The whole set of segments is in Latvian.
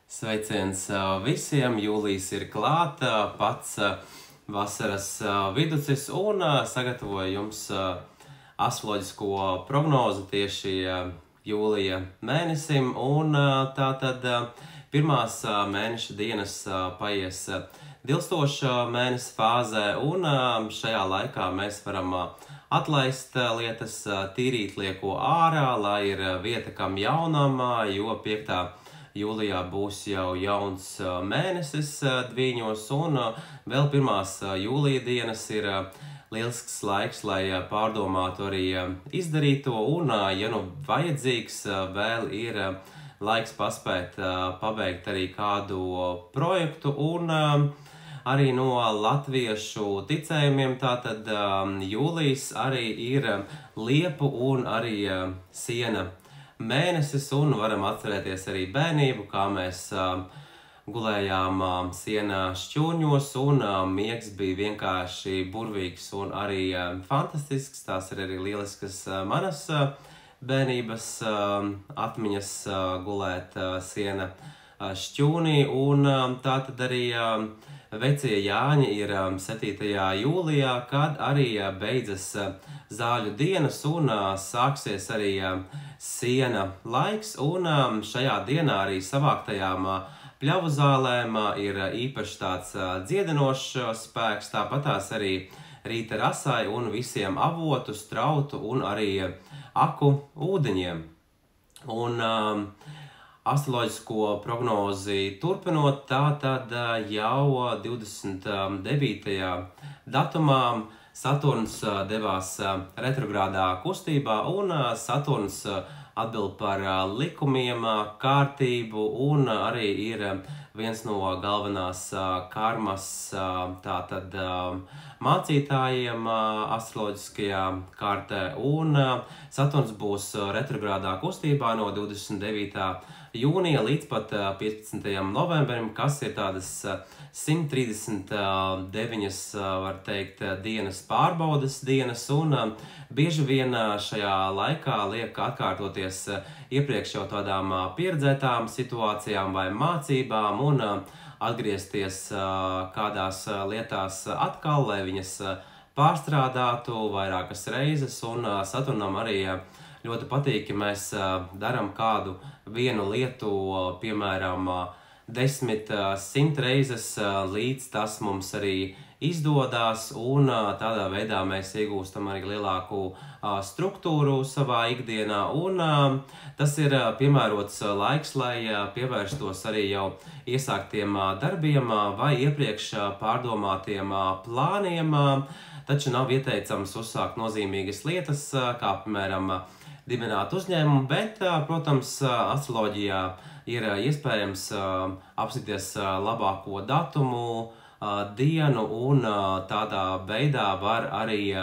Sveiciens visiem! Jūlijs ir klāt, pats vasaras viducis un sagatavoju jums astroloģisko prognozi tieši jūlija mēnesim. Un tātad pirmās mēneša dienas paies dilstoša mēnesa fāzē, un šajā laikā mēs varam atlaist lietas, tīrīt lieko ārā, lai ir vieta kam jaunam, jo 5. jūlijā būs jau jauns mēnesis Dvīņos, un vēl pirmās jūlija dienas ir lielisks laiks, lai pārdomātu arī izdarīto, un, ja nu vajadzīgs, vēl ir laiks paspēt pabeigt arī kādu projektu, un arī no latviešu ticējumiem tātad jūlijs arī ir liepu un arī siena mēnesis, un varam atcerēties arī bērnību, kā mēs gulējām sienā šķūņos, un miegs bija vienkārši burvīgs un arī fantastisks. Tās ir arī lieliskas manas bērnības atmiņas gulēt siena šķūnī, un tātad arī vecie Jāņi ir 7. jūlijā, kad arī beidzas zāļu dienas un sāksies arī siena laiks, un šajā dienā arī savāktajām pļavu zālēm ir īpaši tāds dziedinošs spēks, tāpatās arī rīta rasai un visiem avotu, strautu un arī aku ūdeņiem. Un astroloģisko prognozi turpinot, tātad jau 29. datumā Saturns devās retrogrādā kustībā, un Saturns atbild par likumiem, kārtību, un arī ir viens no galvenās karmas tātad mācītājiem astroloģiskajā kārtē, un Saturns būs retrogrādā kustībā no 29. jūnija līdz pat 15. novembrim, kas ir tādas 139, var teikt, dienas pārbaudas dienas, un bieži vien šajā laikā liek atkārtoties iepriekš jau tādām pieredzētām situācijām vai mācībām, un atgriezties kādās lietās atkal, lai viņas pārstrādātu vairākas reizes, un Saturnam arī ļoti patīk, ja mēs daram kādu vienu lietu, piemēram, 10, 100 reizes, līdz tas mums arī izdodas, un tādā veidā mēs iegūstam arī lielāku struktūru savā ikdienā, un tas ir piemērots laiks, lai pievērstos arī jau iesāktiem darbiem vai iepriekš pārdomātiem plāniem, taču nav ieteicams uzsākt nozīmīgas lietas, kā piemēram dibināt uzņēmumu, bet, protams, astroloģijā ir iespējams apstīties labāko datumu, dienu, un tādā veidā var arī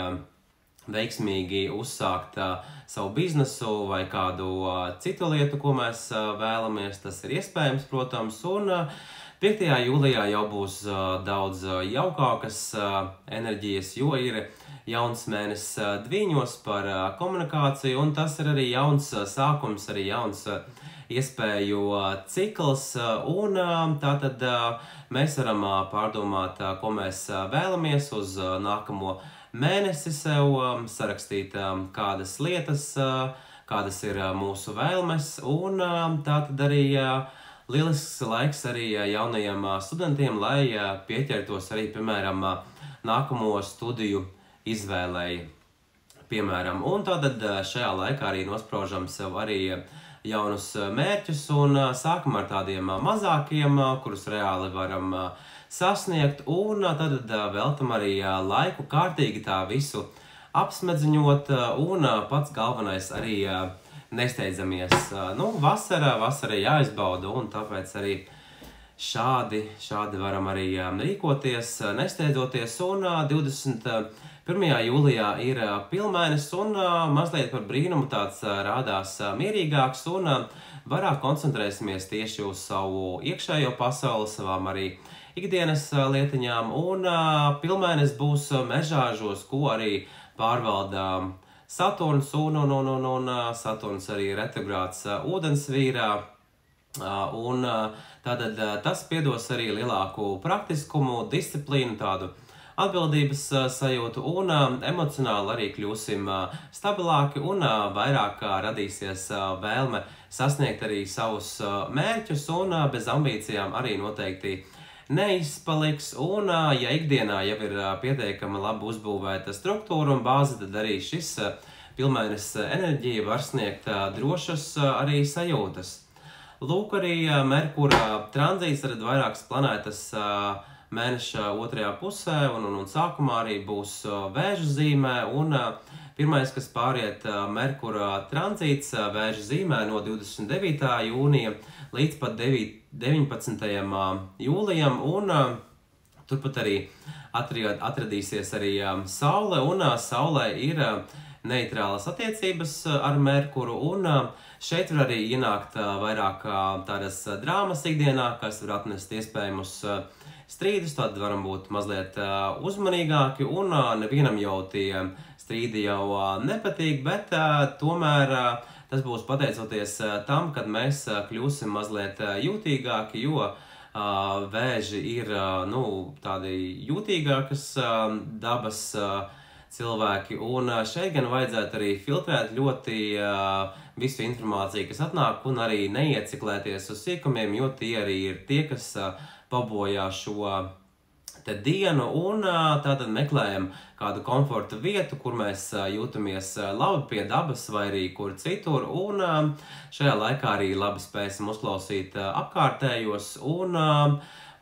veiksmīgi uzsākt savu biznesu vai kādu citu lietu, ko mēs vēlamies. Tas ir iespējams, protams, un 5. jūlijā jau būs daudz jaukākas enerģijas, jo ir jauns mēnesis Dvīņos par komunikāciju, un tas ir arī jauns sākums, arī jauns iespēju cikls, un tātad mēs varam pārdomāt, ko mēs vēlamies uz nākamo mēnesi sev, sarakstīt kādas lietas, kādas ir mūsu vēlmes, un tātad arī lielisks laiks arī jaunajiem studentiem, lai pieķertos arī, piemēram, nākamo studiju izvēlēji, piemēram. Un tātad šajā laikā arī nospraužam sev arī jaunus mērķus, un sākam ar tādiem mazākiem, kurus reāli varam sasniegt, un tad veltam arī laiku kārtīgi tā visu apsmedziņot, un pats galvenais arī nesteidzamies. Vasara jāizbauda, un tāpēc arī šādi varam arī rīkoties, nesteidzoties, un 21. jūlijā ir pilnmēnesis, un mazliet par brīnumu tāds rādās mierīgāks, un vairāk koncentrēsimies tieši uz savu iekšējo pasauli, savām arī ikdienas lietiņām, un pilnmēnesis būs mežāžos, ko arī pārvalda Saturns, un Saturns arī retrogrāds ūdensvīrā, Tātad tas piedos arī lielāku praktiskumu, disciplīnu, tādu atbildības sajūtu un emocionāli arī kļūsim stabilāki un vairāk radīsies vēlme sasniegt arī savus mērķus un bez ambīcijām arī noteikti neizpaliks. Un, ja ikdienā jau ir pietiekami labi uzbūvēta struktūra un bāze, tad arī šis pilnmēnes enerģija var sniegt drošas arī sajūtas. Lūk, arī Merkura tranzīts redz vairākas planētas mēneša otrajā pusē un sākumā arī būs Vēža zīmē. Un pirmais, kas pāriet Merkura tranzīts Vēža zīmē no 29. jūnija līdz pat 19. jūlijam. Un turpat arī atradīsies arī Saule, un Saulē ir neitrālas attiecības ar Merkuru, un šeit var arī ienākt vairāk tādas drāmas ikdienā, kas var atnest iespējamus strīdus, tad varam būt mazliet uzmanīgāki, un nevienam jau tie strīdi jau nepatīk, bet tomēr tas būs pateicoties tam, kad mēs kļūsim mazliet jūtīgāki, jo vēži ir tādi jūtīgākas dabas cilvēki, un šeit gan vajadzētu arī filtrēt ļoti visu informāciju, kas atnāk, un arī neieciklēties uz sīkumiem, jo tie arī ir tie, kas pabojā šo te dienu, un tātad meklējam kādu komforta vietu, kur mēs jūtamies labi pie dabas vai arī kur citur, un šajā laikā arī labi spēsim uzklausīt apkārtējos, un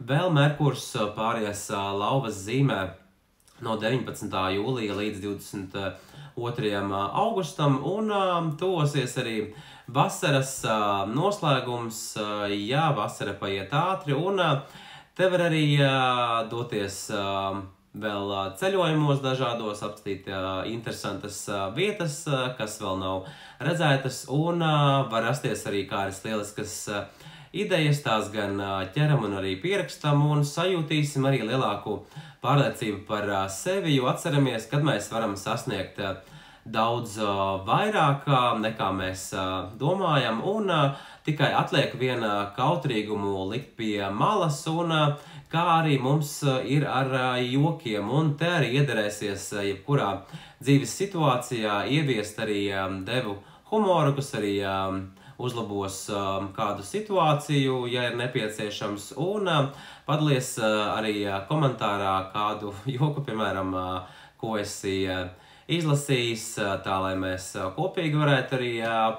vēl Merkurs pāries lauvas zīmē no 19. jūlija līdz 22. augustam, un tuvosies arī vasaras noslēgums. Jā, vasara paiet ātri, un te var arī doties vēl ceļojumos dažādos, apskatīt interesantas vietas, kas vēl nav redzētas, un var rasties arī kādas lieliskas idejas, tās gan ķeram un arī pierakstam, un sajūtīsim arī lielāku pārliecību par sevi, jo atceramies, kad mēs varam sasniegt daudz vairāk nekā mēs domājam, un tikai atliek viena kautrīgumu likt pie malas, un kā arī mums ir ar jokiem, un te arī iederēsies jebkurā dzīves situācijā ieviest arī devu humoru, kas arī uzlabos kādu situāciju, ja ir nepieciešams, un padalies arī komentārā kādu joku, piemēram, ko esi izlasījis, tā lai mēs kopīgi varētu arī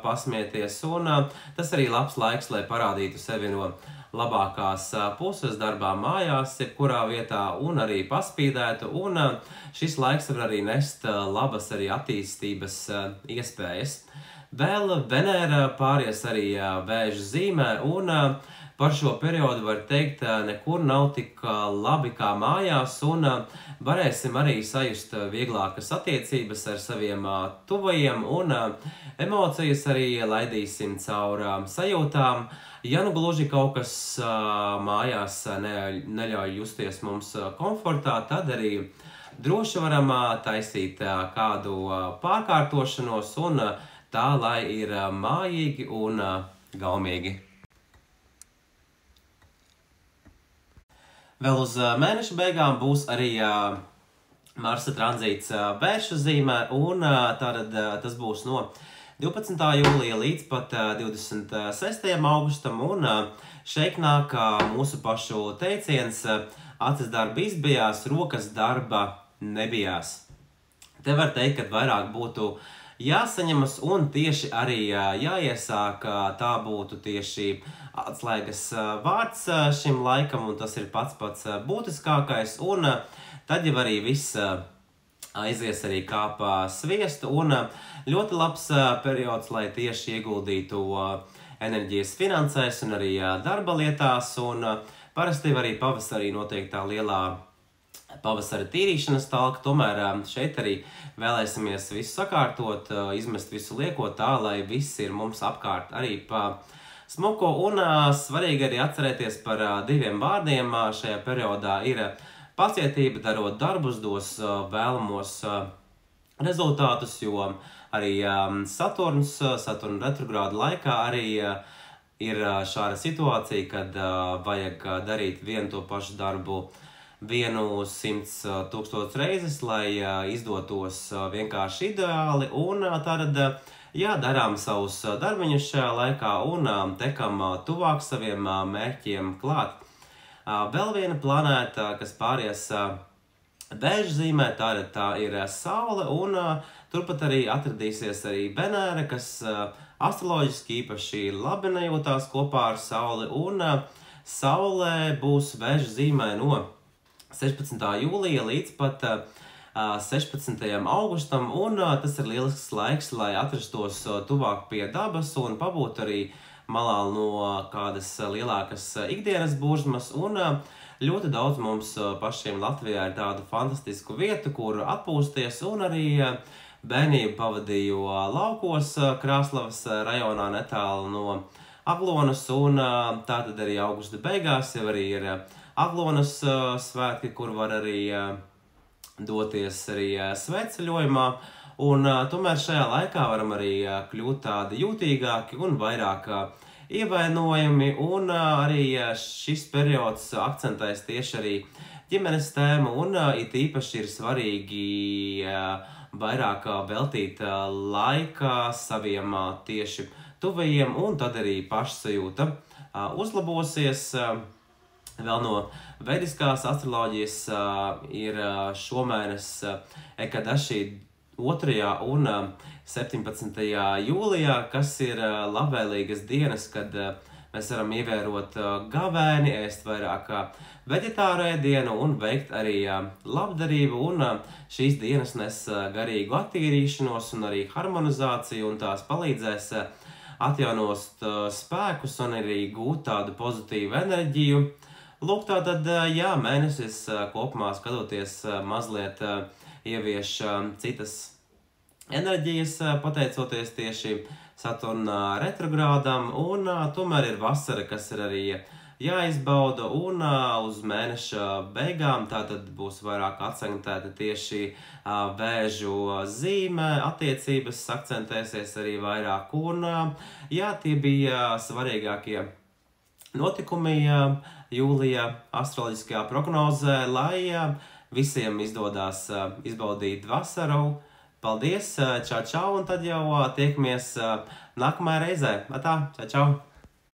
pasmieties, un tas arī labs laiks, lai parādītu sevi no labākās puses darbā, mājās, jebkurā vietā, un arī paspīdētu, un šis laiks var arī nest labas arī attīstības iespējas. Vēl Venēra pāries arī Vēža zīmē, un par šo periodu var teikt, nekur nav tik labi kā mājās, un varēsim arī sajust vieglākas attiecības ar saviem tuvajiem, un emocijas arī laidīsim caur sajūtām. Ja nu gluži kaut kas mājās neļauj justies mums komfortā, tad arī droši varam taisīt kādu pārkārtošanos, un tā, lai ir mājīgi un gaumīgi. Vēl uz mēneša beigām būs arī Marsa tranzīts Vērša zīmē, un tātad tas būs no 12. jūlija līdz pat 26. augustam, un šeit nāk mūsu pašu teiciens: acis darba izbijās, rokas darba nebijās. Te var teikt, ka vairāk būtu jāsaņemas un tieši arī jāiesāk, tā būtu tieši atslēgas vārds šim laikam, un tas ir pats būtiskākais, un tad jau arī viss aizies arī kāpā sviestu, un ļoti labs periods, lai tieši ieguldītu enerģijas finansēs un arī darba lietās, un parasti arī pavasarī notiek tā lielā pavasara tīrīšanas talka, tomēr šeit arī vēlēsimies visu sakārtot, izmest visu lieko tā, lai viss ir mums apkārt arī pa smuko, un svarīgi arī atcerēties par diviem vārdiem šajā periodā ir pacietība, darot darbus, dos vēlamos rezultātus, jo arī Saturna retrogrāda laikā arī ir šāda situācija, kad vajag darīt vienu to pašu darbu 100,000 reizes, lai izdotos vienkārši ideāli, un tad, darām savus darbiņus šajā laikā un tekam tuvāk saviem mērķiem klāt. Vēl viena planēta, kas pāries Vēža zīmē, tā ir Saule, un turpat arī atradīsies arī Venēra, kas astroloģiski īpaši labi nejūtās kopā ar Sauli, un Saulē būs Vēža zīmē no 16. jūlija līdz pat 16. augustam, un tas ir lielisks laiks, lai atrastos tuvāk pie dabas un pabūtu arī malā no kādas lielākas ikdienas burzmas, un ļoti daudz mums pašiem Latvijā ir tādu fantastisku vietu, kur atpūsties, un arī bērnību pavadīju laukos Krāslavas rajonā netālu no Aglonas, un tātad arī augusta beigās jau arī ir Aglonas svētki, kur var arī doties arī svētceļojumā, un tomēr šajā laikā varam arī kļūt tādi jūtīgāki un vairāk ievainojami, un arī šis periods akcentēs tieši arī ģimenes tēmu, un it īpaši ir svarīgi vairāk veltīt laika saviem tieši tuvajiem, un tad arī pašsajūta uzlabosies. Vēl no vediskās astroloģijas ir šomēnes Ekadaši 2. un 17. jūlijā, kas ir labvēlīgas dienas, kad mēs varam ievērot gavēni, ēst vairāk veģetāru ēdienu un veikt arī labdarību, un šīs dienas nes garīgu attīrīšanos un arī harmonizāciju, un tās palīdzēs atjaunost spēkus un arī gūt tādu pozitīvu enerģiju. Lūk, tātad, mēnesis kopumā skatoties mazliet ievieš citas enerģijas, pateicoties tieši Saturna retrogrādam, un tomēr ir vasara, kas ir arī jāizbauda, un uz mēneša beigām tātad būs vairāk akcentēta tieši Vēžu zīme, attiecības akcentēsies arī vairāk, un tie bija svarīgākie notikumi jūlija astroloģiskajā prognozē, lai visiem izdodās izbaudīt vasaru. Paldies, čau, un tad jau tiekamies nākamajā reizē. Atā, čau!